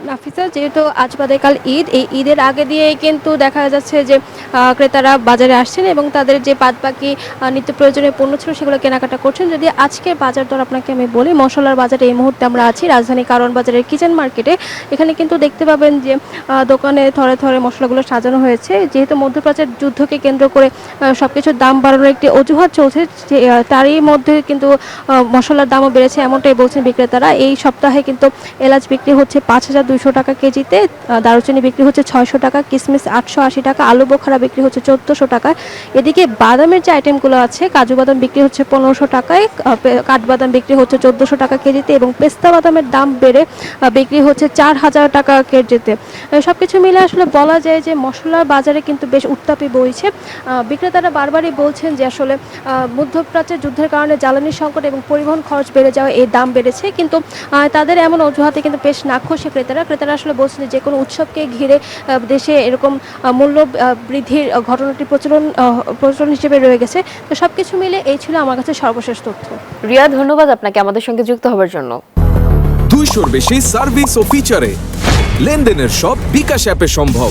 নাফিসা, যেহেতু আজ বাদে কাল ঈদ, এই ঈদের আগে দিয়েই কিন্তু দেখা যাচ্ছে যে ক্রেতারা বাজারে আসছেন এবং তাদের যে বাদবাকি নিত্য প্রয়োজনীয় পণ্য ছিল সেগুলো কেনাকাটা করছেন। যদি আজকের বাজার দর আপনাকে আমি বলি, মসলার বাজারে এই মুহূর্তে আমরা আছি রাজধানী কারওয়ান বাজারের কিচেন মার্কেটে। এখানে কিন্তু দেখতে পাবেন যে দোকানে থরে থরে মশলাগুলো সাজানো হয়েছে। যেহেতু মধ্যপ্রাচ্যের যুদ্ধকে কেন্দ্র করে সবকিছুর দাম বাড়ানোর একটি অজুহাত চলছে, তারই মধ্যে কিন্তু মশলার দামও বেড়েছে এমনটাই বলছেন বিক্রেতারা। এই সপ্তাহে কিন্তু এলাচ বিক্রি হচ্ছে 5,200 টাকা কেজিতে, দারুচিনি বিক্রি হচ্ছে 600 টাকা, কিশমিশ 880 টাকা, আলু বোখারা বিক্রি হচ্ছে 1400 টাকায়। এদিকে বাদামের যে আইটেমগুলো আছে, কাজু বাদাম বিক্রি হচ্ছে 1500 টাকায়, কাঠবাদাম বিক্রি হচ্ছে 1400 টাকা কেজিতে এবং পেস্তা বাদামের দাম বেড়ে বিক্রি হচ্ছে 4000 টাকা কেজিতে। সব কিছু মিলে আসলে বলা যায় যে মশলার বাজারে কিন্তু বেশ উত্তাপই বইছে। বিক্রেতারা বারবারই বলছেন যে আসলে মধ্যপ্রাচ্যের যুদ্ধের কারণে জ্বালানি সংকট এবং পরিবহন খরচ বেড়ে যাওয়া এই দাম বেড়েছে, কিন্তু তাদের এমন অজুহাতে কিন্তু বেশ নাখোশে ক্রেতারা আসলে বলছেন যে কোনো উৎসবকে ঘিরে দেশে এরকম মূল্য বৃদ্ধির ঘটনাটি প্রচলন হিসেবে রয়ে গেছে। তো সবকিছু মিলে এই ছিল আমার কাছে সর্বশেষ তথ্য। রিয়া, ধন্যবাদ আপনাকে আমাদের সঙ্গে যুক্ত হবার জন্য। 200-র বেশি সার্ভিস ও ফিচারে লেনদেনের সব বিকাশ অ্যাপে সম্ভব।